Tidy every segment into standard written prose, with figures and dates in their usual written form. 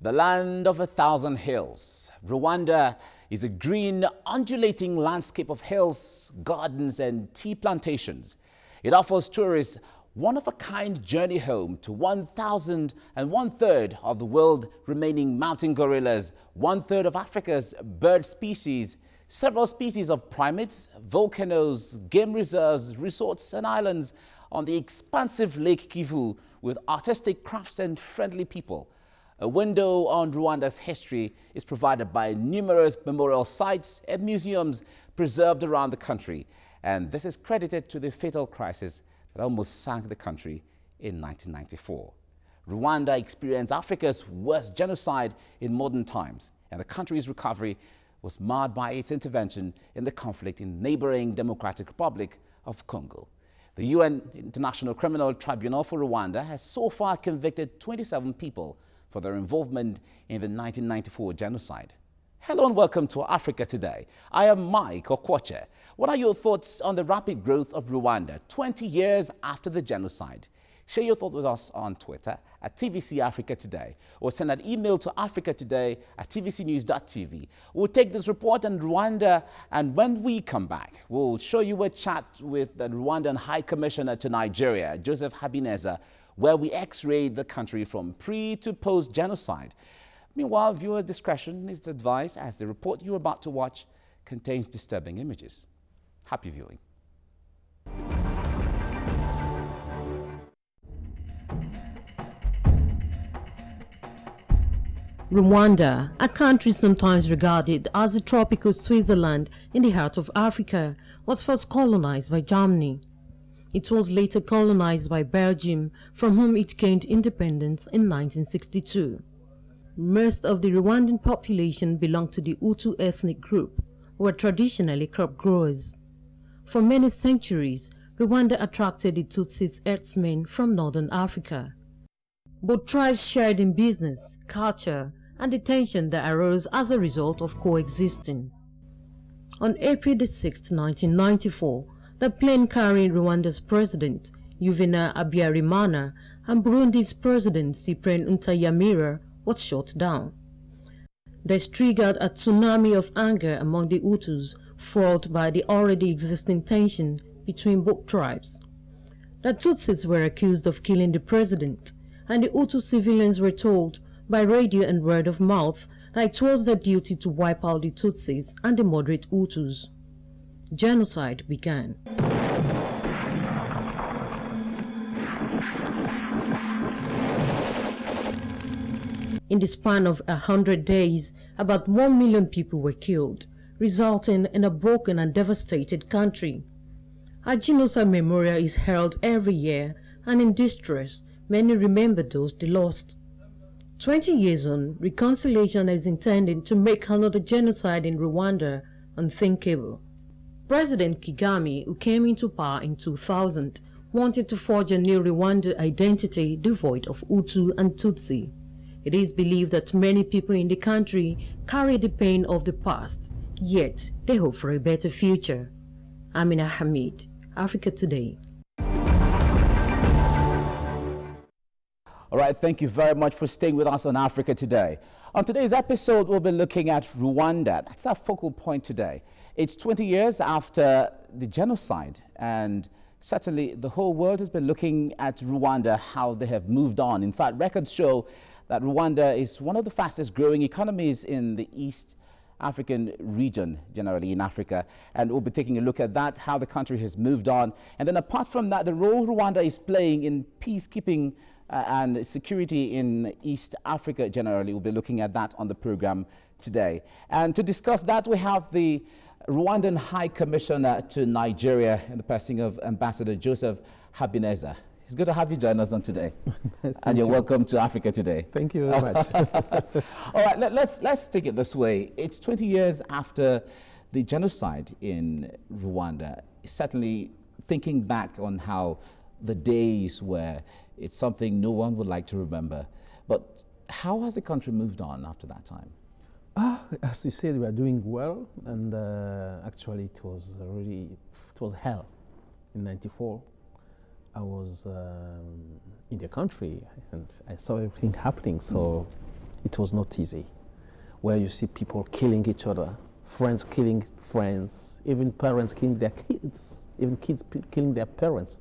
The land of 1,000 hills. Rwanda is a green, undulating landscape of hills, gardens and tea plantations. It offers tourists one-of-a-kind journey home to 1,001/3 of the world's remaining mountain gorillas, 1/3 of Africa's bird species, several species of primates, volcanoes, game reserves, resorts and islands on the expansive Lake Kivu with artistic crafts and friendly people. A window on Rwanda's history is provided by numerous memorial sites and museums preserved around the country. And this is credited to the fatal crisis that almost sank the country in 1994. Rwanda experienced Africa's worst genocide in modern times, and the country's recovery was marred by its intervention in the conflict in neighboring Democratic Republic of Congo. The UN International Criminal Tribunal for Rwanda has so far convicted 27 people for their involvement in the 1994 genocide. Hello and welcome to Africa Today. I am Mike Okwoche. What are your thoughts on the rapid growth of Rwanda 20 years after the genocide? Share your thoughts with us on Twitter at TVC Africa Today, or send an email to africatoday@tvcnews.tv. We'll take this report on Rwanda, and when we come back, we'll show you a chat with the Rwandan High Commissioner to Nigeria, Joseph Habineza, where we x-rayed the country from pre to post-genocide. Meanwhile, viewer discretion is advised, as the report you're about to watch contains disturbing images. Happy viewing. Rwanda, a country sometimes regarded as the tropical Switzerland in the heart of Africa, was first colonized by Germany. It was later colonized by Belgium, from whom it gained independence in 1962. Most of the Rwandan population belonged to the Hutu ethnic group, who were traditionally crop growers. For many centuries, Rwanda attracted the Tutsis herdsmen from northern Africa. Both tribes shared in business, culture, and the tension that arose as a result of coexisting. On April 6, 1994, the plane carrying Rwanda's president, Juvenal Habyarimana, and Burundi's president, Cyprien Ntaryamira, was shot down. This triggered a tsunami of anger among the Hutus, fueled by the already existing tension between both tribes. The Tutsis were accused of killing the president, and the Hutu civilians were told by radio and word of mouth that it was their duty to wipe out the Tutsis and the moderate Hutus. Genocide began. In the span of 100 days, about 1 million people were killed, resulting in a broken and devastated country. A genocide memorial is held every year, and in distress, many remember those they lost. 20 years on, reconciliation is intended to make another genocide in Rwanda unthinkable. President Kagame, who came into power in 2000, wanted to forge a new Rwanda identity devoid of Hutu and Tutsi. It is believed that many people in the country carry the pain of the past, yet they hope for a better future. Amina Hamid, Africa Today. All right, thank you very much for staying with us on Africa Today. On today's episode, we'll be looking at Rwanda. That's our focal point today. It's 20 years after the genocide, and certainly the whole world has been looking at Rwanda, how they have moved on. In fact, records show that Rwanda is one of the fastest growing economies in the East African region, generally in Africa. And we'll be taking a look at that, how the country has moved on. And then apart from that, the role Rwanda is playing in peacekeeping and security in East Africa generally. We'll be looking at that on the program today. And to discuss that, we have the Rwandan High Commissioner to Nigeria in the person of Ambassador Joseph Habineza. It's good to have you join us on today. And you're welcome to Africa Today. Thank you very much. All right, let's take it this way. It's 20 years after the genocide in Rwanda. Certainly thinking back on how the days were, it's something no one would like to remember. But how has the country moved on after that time? As you said, we are doing well, and actually it was hell in '94. I was in the country and I saw everything happening, so it was not easy. Where you see people killing each other, friends killing friends, even parents killing their kids, even kids killing their parents.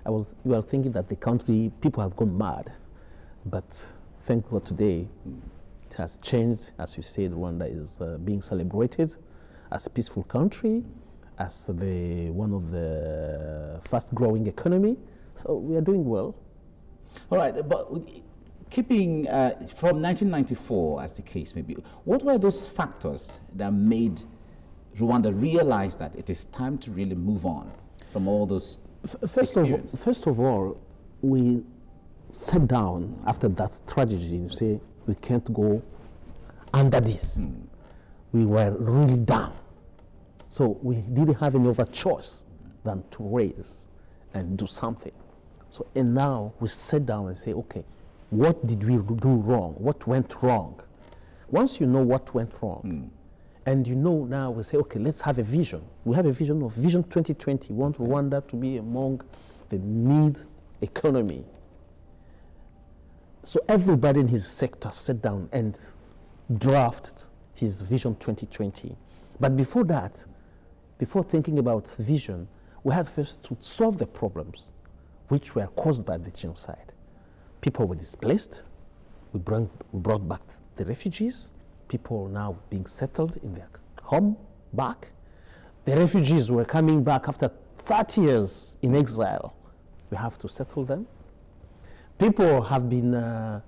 You were thinking that the country, people have gone mad. But thank God today, it has changed. As you said, Rwanda is being celebrated as a peaceful country, as one of the fast-growing economy. So we are doing well. All right, but keeping from 1994 as the case may be, what were those factors that made Rwanda realize that it is time to really move on from all those experiences? First of all, we sat down after that tragedy and say, we can't go under this. We were really down. So we didn't have any other choice than to raise and do something. So, and now we sit down and say, okay, what did we do wrong? What went wrong? Once you know what went wrong, and you know now, we say, okay, let's have a vision. We have a vision of Vision 2020. We want Rwanda to be among the mid-economy. So everybody in his sector sat down and drafted his Vision 2020. But before that, before thinking about vision, we had first to solve the problems which were caused by the genocide. People were displaced. We brought back the refugees. People now being settled in their home back. The refugees were coming back after 30 years in exile. We have to settle them. People have been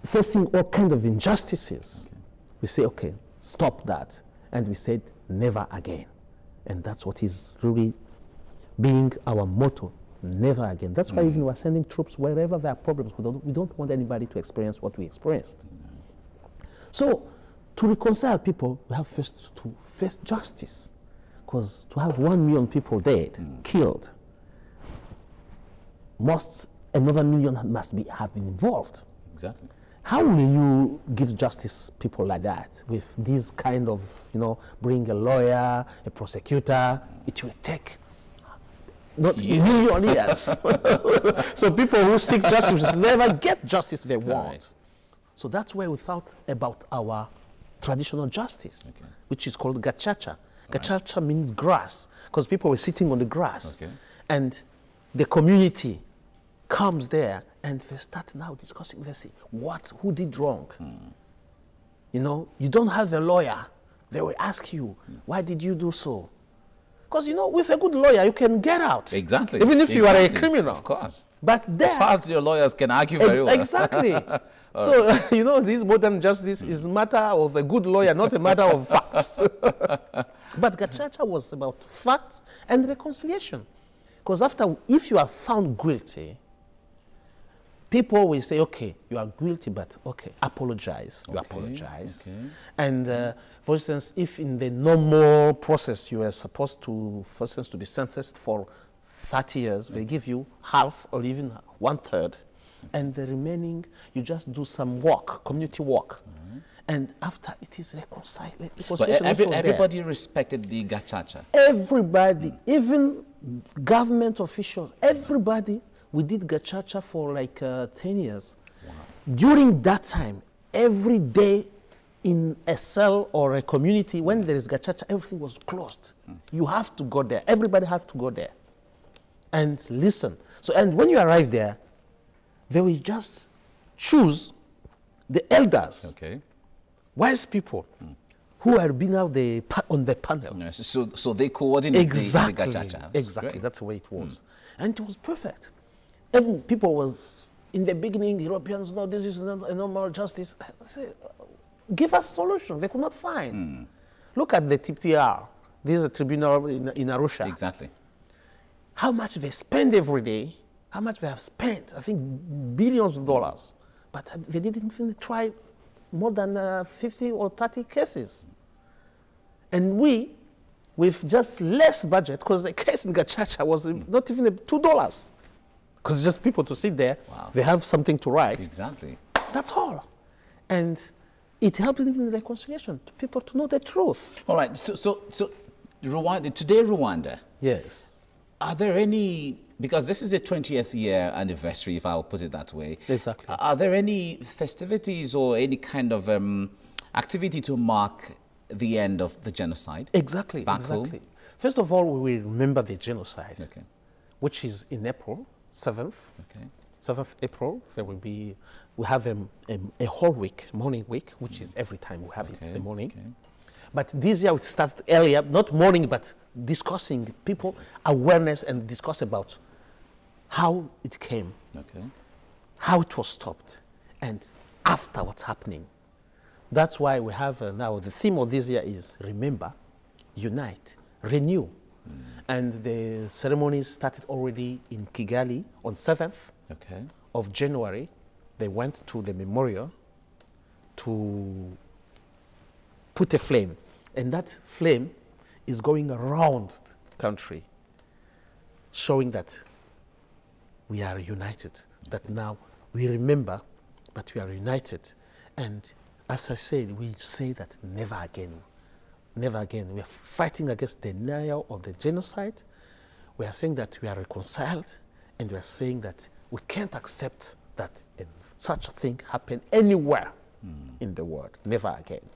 facing all kinds of injustices. Okay. We say, okay, stop that. And we said, never again. And that's what is really being our motto, never again. That's why even we're sending troops wherever there are problems. We don't want anybody to experience what we experienced. So to reconcile people, we have first to face justice. Because to have 1 million people dead, killed, another million have been involved. Exactly. How will you give justice people like that with this kind of, bring a lawyer, a prosecutor? It will take not million years. So people who seek justice never get justice they want. Right. So that's why we thought about our traditional justice, which is called gacaca. Gacaca means grass, because people were sitting on the grass. And the community comes there and they start now discussing, they say, who did wrong? You don't have a lawyer. They will ask you, why did you do so? Because, with a good lawyer, you can get out. Exactly. Even if you are a criminal. Of course. But as far as your lawyers can argue very well. Exactly. So, this modern justice is a matter of a good lawyer, not a matter of facts. But gacaca was about facts and reconciliation. Because if you are found guilty, people will say, okay, you are guilty, but okay, apologize. You apologize. And for instance, if in the normal process you are supposed to, for instance, to be sentenced for 30 years, they give you half or even 1/3. And the remaining, you just do some work, community work. And after it is reconciled. But everybody respected the gacaca. Everybody, even government officials, everybody. We did gacaca for like 10 years. Wow. During that time, every day in a cell or a community, when there is gacaca, everything was closed. You have to go there. Everybody has to go there and listen. So, and when you arrive there, they will just choose the elders, wise people, who have been out on the panel. Yes, so they coordinate the gacaca. Exactly, that's the way it was. And it was perfect. Even people was, in the beginning, Europeans, no, this is not a normal justice. Say, give us solutions. They could not find. Look at the TPR. This is a tribunal in Arusha. Exactly. How much they spend every day, how much they have spent, I think billions of dollars. But they didn't even try more than 50 or 30 cases. And we, with just less budget, because the case in gacaca was not even $2. Because just people to sit there, they have something to write. Exactly. That's all. And it helps in reconciliation, to people to know the truth. All right, so Rwanda, today Rwanda. Yes. Are there any, because this is the 20th year anniversary, if I'll put it that way. Exactly. Are there any festivities or any kind of activity to mark the end of the genocide? Exactly. Back exactly. home? First of all, we will remember the genocide, Okay. which is in April 7th. Okay. 7th April, there will be, we have a whole week, morning week, which is every time we have it in the morning. Okay. But this year we started earlier, not morning, but discussing people, awareness, and discuss about how it came, Okay. how it was stopped, and after what's happening. That's why we have now, the theme of this year is remember, unite, renew. And the ceremonies started already in Kigali on 7th Okay. of January. They went to the memorial to put a flame. And that flame is going around the country, showing that we are united, that now we remember, but we are united. And as I said, we say that never again. Never again. We are fighting against the denial of the genocide. We are saying that we are reconciled, and we are saying that we can't accept that such a thing happen anywhere in the world. Never again.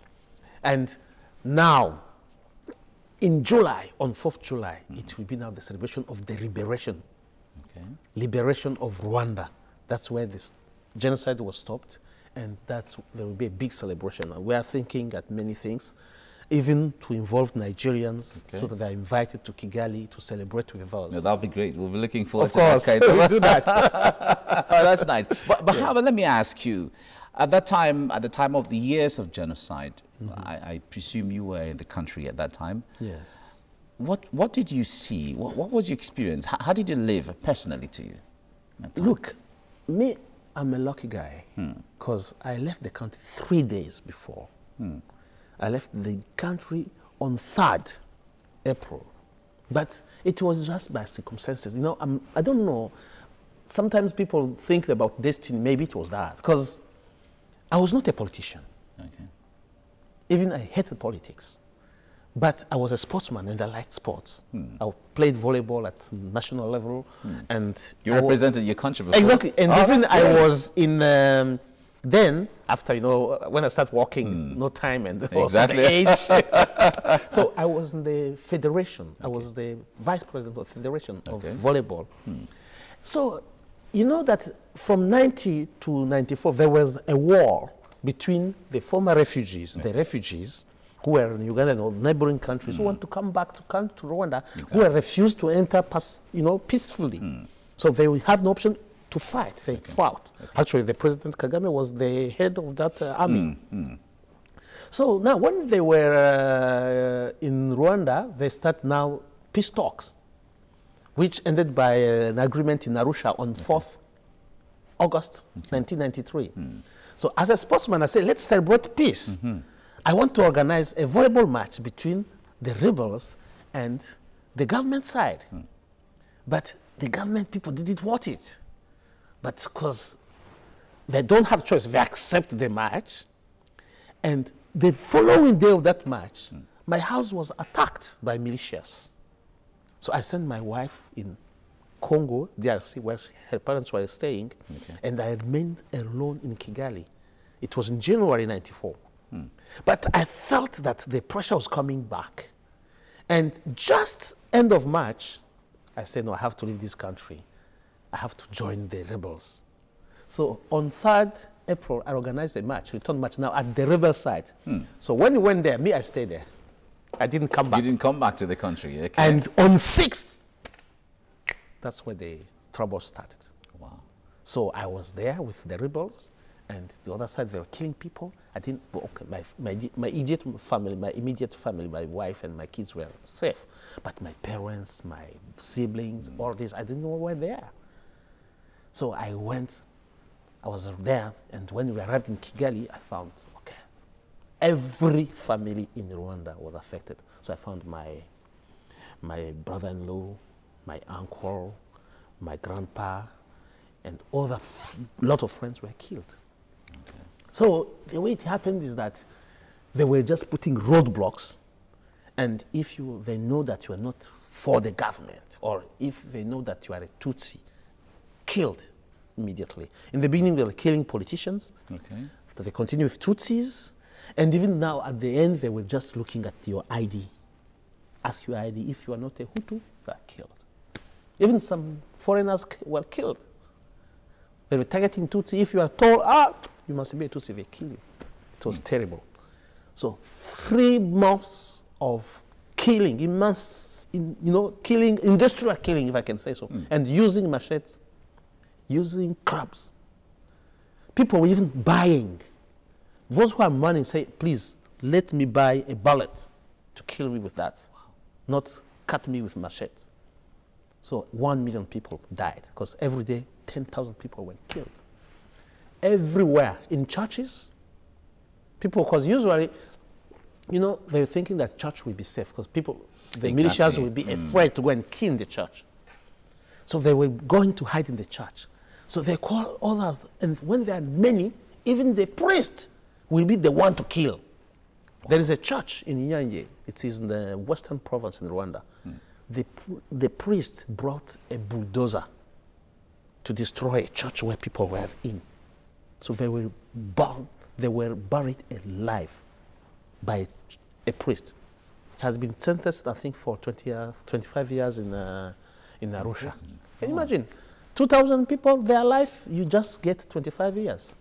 And now, in July, on 4th July, it will be now the celebration of the liberation. Okay. Liberation of Rwanda. That's where this genocide was stopped, and there will be a big celebration. And we are thinking at many things, even to involve Nigerians, so that they are invited to Kigali to celebrate with us. No, that'll be great. We'll be looking forward to course, that kind of. we do that. Oh, that's nice. But however, let me ask you, at that time, at the time of the years of genocide, I presume you were in the country at that time. Yes. What did you see? What was your experience? How did it live personally to you? Look, me, I'm a lucky guy because I left the country 3 days before. I left the country on 3rd April. But it was just by circumstances. You know, I don't know. Sometimes people think about destiny. Maybe it was that. Because I was not a politician. Okay. Even I hated politics. But I was a sportsman and I liked sports. I played volleyball at national level. And you represented your country before? Exactly. And even I was in... then, after, you know, when I started working, no time and also the age. So I was in the federation. I was the vice president of the federation of volleyball. So, you know that from 90 to 94, there was a war between the former refugees, the refugees who were in Uganda and neighboring countries who want to come back to Rwanda, who were refused to enter, peacefully. So they will have no option to fight. They fought. Actually, the President Kagame was the head of that army. So now, when they were in Rwanda, they start now peace talks, which ended by an agreement in Arusha on 4th August 1993. So as a sportsman, I said, let's celebrate peace. I want to organize a volleyball match between the rebels and the government side. But the government people didn't want it. But because they don't have choice, they accept the match. And the following day of that match, my house was attacked by militias. So I sent my wife in Congo, DRC, where her parents were staying, and I remained alone in Kigali. It was in January 94. But I felt that the pressure was coming back. And just end of March, I said, no, I have to leave this country. I have to join the rebels. So on 3rd April, I organized a match, return match now at the rebel side. So when we went there, I stayed there. I didn't come back. You didn't come back to the country, okay. And on 6th, that's where the trouble started. Wow. So I was there with the rebels, and the other side, they were killing people. I didn't, okay, my immediate family, my wife and my kids were safe. But my parents, my siblings, all this, I didn't know where they are. So I went, I was there, and when we arrived in Kigali, I found, okay, every family in Rwanda was affected. So I found my brother-in-law, my uncle, my grandpa, and other lot of friends were killed. So the way it happened is that they were just putting roadblocks, and if they know that you are not for the government, or if they know that you are a Tutsi, killed immediately. In the beginning, they were killing politicians. Okay. After they continue with Tutsis, and even now at the end, they were just looking at your ID. Ask your ID. If you are not a Hutu, you are killed. Even some foreigners were killed. They were targeting Tutsi. If you are told, you must be a Tutsi, they kill you. It was terrible. So 3 months of killing, killing, industrial killing, if I can say so, and using machetes, using clubs. People were even buying. Those who have money say, please, let me buy a bullet to kill me with that, not cut me with machetes. So 1 million people died, because every day 10,000 people were killed. Everywhere, in churches, people, because usually, they're thinking that church will be safe, because the militias will be afraid to go and kill in the church. So they were going to hide in the church. So they call others, and when there are many, even the priest will be the one to kill. There is a church in Nyanje. It is in the western province in Rwanda. The priest brought a bulldozer to destroy a church where people were in. So they were buried alive by a priest. He has been sentenced, I think, for 25 years in Arusha. Can you imagine? 2,000 people, their life, you just get 25 years.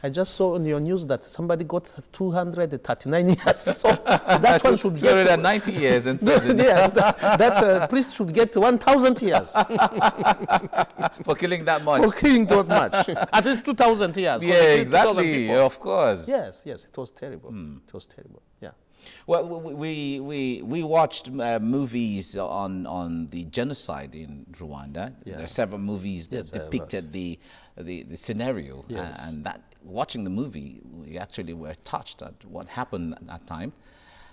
I just saw on your news that somebody got 239 years. So that one should get 290 years in prison. Yes, that priest should get 1,000 years. For killing that much. For killing that much. At least 2,000 years. Yeah, exactly. Of course. Yes, it was terrible. It was terrible. Yeah. Well, we watched movies on the genocide in Rwanda. Yeah. There are several movies that depicted the scenario, and that watching the movie, we actually were touched at what happened at that time.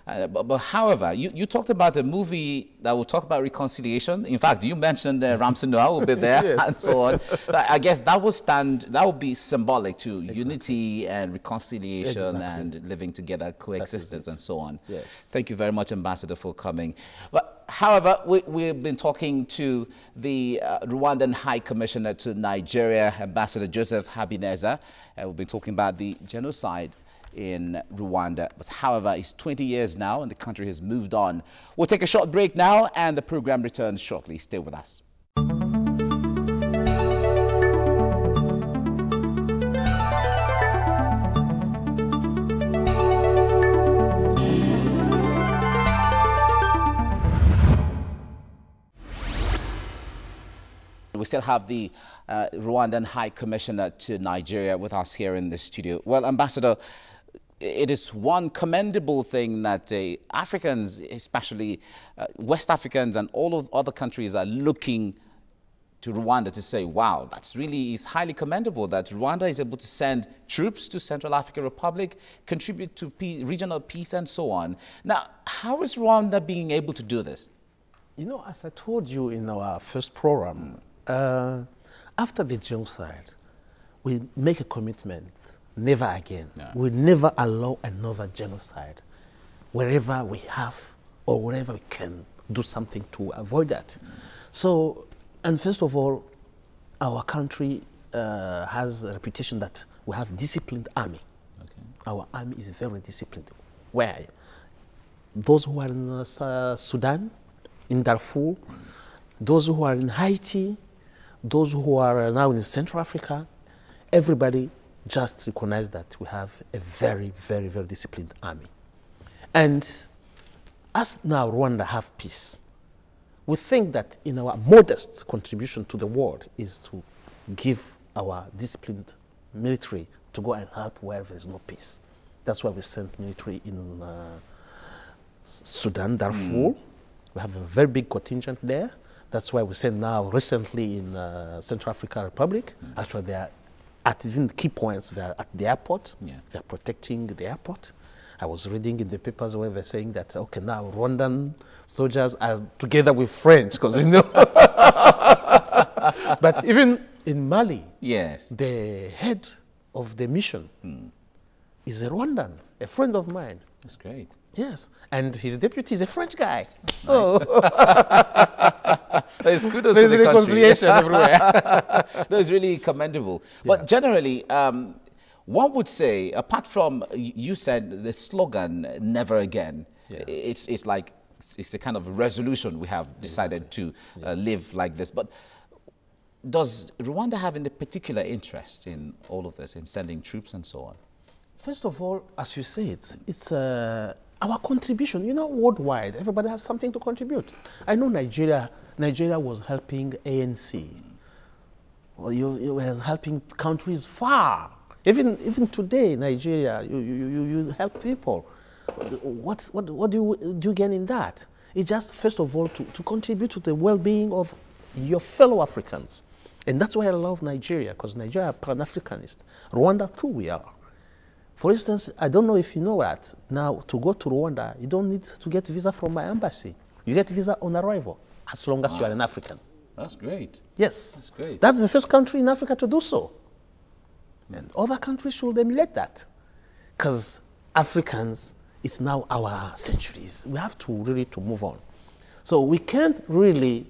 But however, you talked about a movie that will talk about reconciliation. In fact, you mentioned Ramsey Noah will be there and so on. But I guess that will be symbolic to unity and reconciliation and living together, coexistence and so on. Yes. Thank you very much, Ambassador, for coming. But however, we've been talking to the Rwandan High Commissioner to Nigeria, Ambassador Joseph Habineza. We've been talking about the genocide in Rwanda. But however, it's 20 years now and the country has moved on. We'll take a short break now and the program returns shortly. Stay with us. We still have the Rwandan High Commissioner to Nigeria with us here in the studio. Well, Ambassador, it is one commendable thing that Africans, especially West Africans and all of other countries, are looking to Rwanda to say, wow, that's really is highly commendable that Rwanda is able to send troops to Central African Republic, contribute to regional peace and so on. Now, how is Rwanda being able to do this? As I told you in our first program, after the genocide, we make a commitment, never again. Yeah. We never allow another genocide wherever we have or wherever we can do something to avoid that. So, and first of all, our country has a reputation that we have disciplined army. Okay. Our army is very disciplined. Where? Those who are in Sudan, in Darfur, those who are in Haiti, those who are now in Central Africa, everybody just recognize that we have a very, very, very disciplined army. And as now Rwanda have peace, we think that in our modest contribution to the world is to give our disciplined military to go and help where there is no peace. That's why we sent military in Sudan, Darfur. We have a very big contingent there. That's why we send now recently in Central African Republic. Actually, they are at even key points. They are at the airport. Yeah. They are protecting the airport. I was reading in the papers where they're saying that, okay, now Rwandan soldiers are together with French, because But even in Mali, yes, the head of the mission is a Rwandan, a friend of mine. That's great. Yes, and his deputy is a French guy. So There's kudos there's to the reconciliation country. everywhere. That's really commendable. But generally, one would say, apart from, you said the slogan, never again, it's like, it's a kind of resolution we have decided to live like this. But does Rwanda have any particular interest in all of this, in sending troops and so on? First of all, as you say, it's our contribution. You know, worldwide, everybody has something to contribute. I know Nigeria was helping ANC. Well, you was helping countries far. Even today, Nigeria, you help people. What do you gain in that? It's just, first of all, to contribute to the well-being of your fellow Africans. And that's why I love Nigeria, because Nigeria are Pan-Africanist. Rwanda, too, we are. For instance, I don't know if you know that, now to go to Rwanda, you don't need to get visa from my embassy. You get visa on arrival, as long as you are an African. That's great. Yes. That's great. That's the first country in Africa to do so. And other countries should emulate that. Because Africans, it's now our centuries. We have to really move on. So we can't really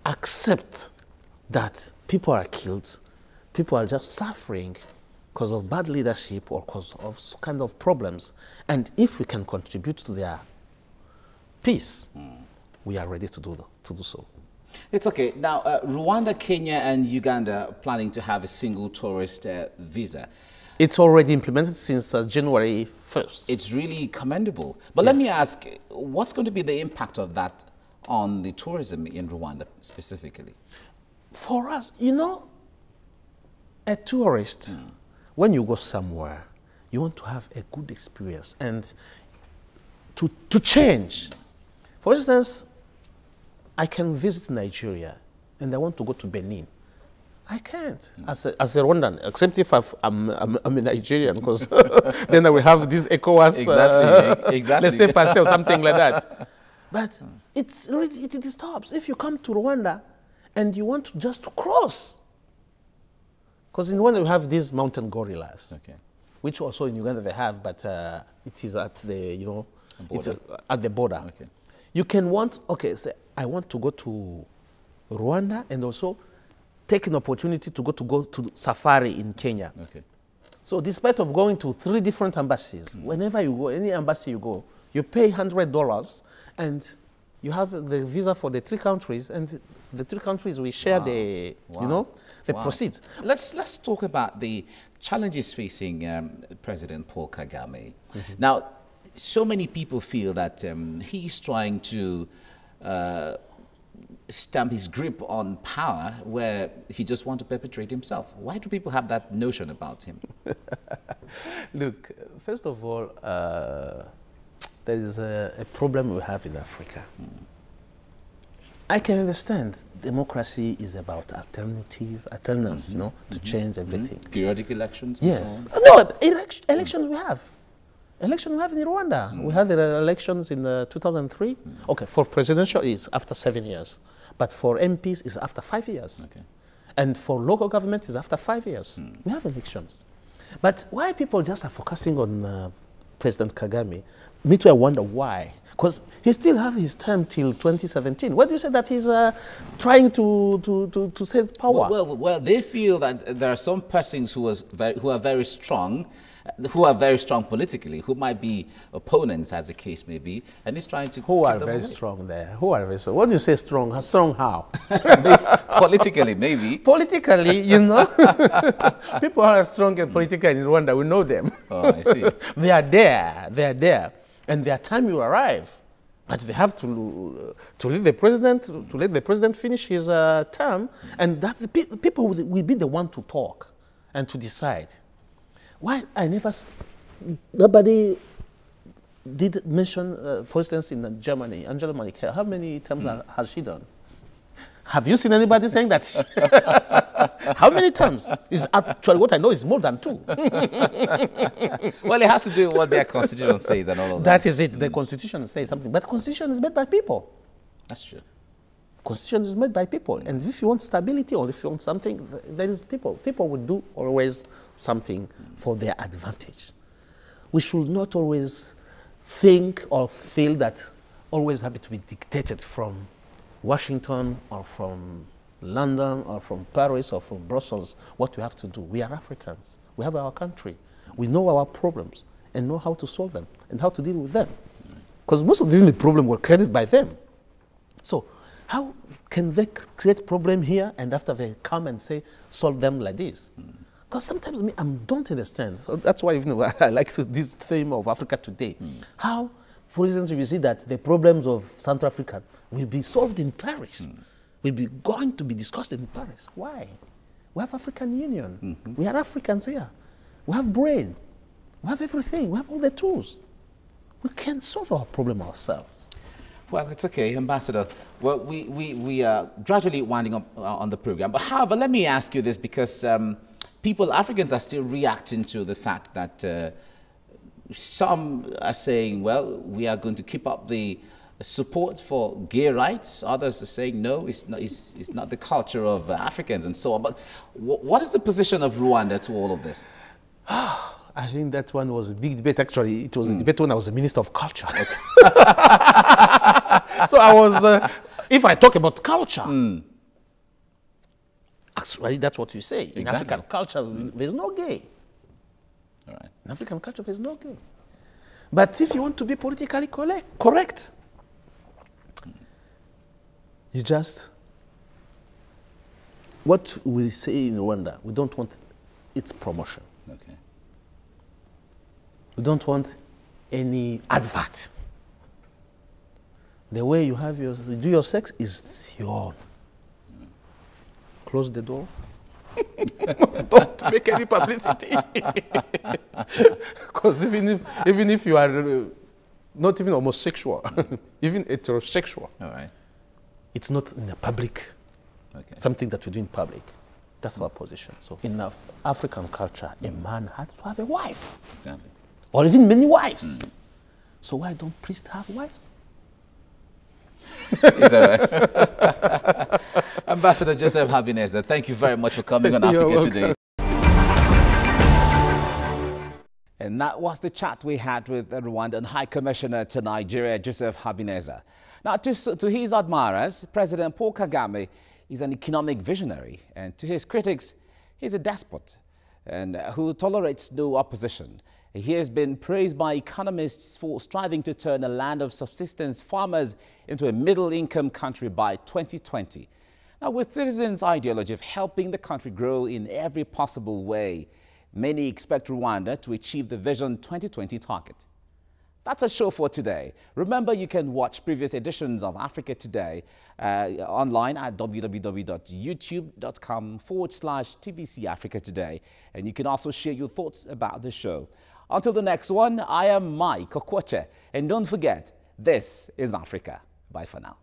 accept that people are killed, people are just suffering because of bad leadership or because of kind of problems. And if we can contribute to their peace, we are ready to do so. It's okay. Now, Rwanda, Kenya, and Uganda are planning to have a single tourist visa. It's already implemented since January 1st. It's really commendable. But let me ask, what's going to be the impact of that on the tourism in Rwanda specifically? For us, you know, a tourist, when you go somewhere, you want to have a good experience and to change. For instance, I can visit Nigeria and I want to go to Benin. I can't as a Rwandan, except if I'm a Nigerian, because then I will have this ECOWAS, exactly. let's say, passe or something like that. But it disturbs. If you come to Rwanda and you want just to cross, because in Rwanda we have these mountain gorillas, which also in Uganda they have, but it is at the it's at the border. Okay. You can say I want to go to Rwanda and also take an opportunity to go to safari in Kenya. Okay. So despite of going to 3 different embassies, whenever you go, any embassy you go, you pay $100 and you have the visa for the 3 countries, and the 3 countries we share the proceeds. Let's talk about the challenges facing President Paul Kagame. Now, so many people feel that he's trying to stamp his grip on power where he just wants to perpetrate himself. Why do people have that notion about him? Look, first of all, there is a problem we have in Africa. I can understand democracy is about alternance, to change everything. Periodic elections? Yes. No, elections we have. Election we have in Rwanda. We had the elections in 2003. Okay, for presidential it's after 7 years. But for MPs it's after 5 years. Okay. And for local government it's after 5 years. We have elections. But why people just are focusing on President Kagame? Me too, I wonder why. Because he still have his term till 2017. Why do you say that he's trying to seize power? Well, they feel that there are some persons who are very strong politically, who might be opponents, as the case may be, and he's trying to Who are very strong there? Who are very strong? When you say strong, strong how? Politically, maybe. Politically, people are strong and political in Rwanda. We know them. Oh, I see. They are there. And their time will arrive. But they have to let the president finish his term, and that the people will be the one to talk and to decide. Why nobody did mention, for instance, in Germany, Angela Merkel, how many terms has she done? Have you seen anybody saying that? How many terms? Is actually what I know is more than 2. Well, it has to do with what their constitution says and all of that. That is it. The constitution says something. But the constitution is made by people. That's true. Constitution is made by people. And if you want stability or if you want something, there is people. People will do always something for their advantage. We should not always think or feel that always have to be dictated from Washington or from London or from Paris or from Brussels what we have to do. We are Africans. We have our country. We know our problems and know how to solve them and how to deal with them. Because most of the problems were created by them. So how can they create problem here and after they come and say, solve them like this? Because sometimes I don't understand. So that's why I like this theme of Africa Today. How, for instance, you see that the problems of Central Africa will be solved in Paris, will be going to be discussed in Paris. Why? We have African Union. We are Africans here. We have brain. We have everything. We have all the tools. We can solve our problem ourselves. Well, it's okay, Ambassador. Well, we are gradually winding up on the program. But however, let me ask you this because Africans are still reacting to the fact that some are saying, well, we are going to keep up the support for gay rights. Others are saying, no, it's not the culture of Africans and so on. But what is the position of Rwanda to all of this? I think that one was a big debate. Actually, it was a debate when I was the Minister of Culture. Okay. So I was, if I talk about culture, actually that's what you say. In African culture, there's no gay. All right. In African culture, there's no gay. But if you want to be politically correct, you just, what we say in Rwanda, we don't want its promotion. Okay. We don't want any advert. The way you do your sex is your own. Close the door. Don't make any publicity. Because even if you are not even homosexual, even heterosexual, all right, it's not in the public. Okay. Something that we do in public. That's our position. So in African culture, a man has to have a wife. Exactly. Or even many wives. So why don't priests have wives? Is that right? Ambassador Joseph Habineza, thank you very much for coming on Africa Today. And that was the chat we had with the Rwandan High Commissioner to Nigeria, Joseph Habineza. Now, to his admirers, President Paul Kagame is an economic visionary, and to his critics, he's a despot and who tolerates no opposition. He has been praised by economists for striving to turn a land of subsistence farmers into a middle-income country by 2020. Now, with citizens' ideology of helping the country grow in every possible way, many expect Rwanda to achieve the Vision 2020 target. That's our show for today. Remember, you can watch previous editions of Africa Today online at www.youtube.com/TVC Africa Today. And you can also share your thoughts about the show. Until the next one, I am Okwoche. And don't forget, this is Africa. Bye for now.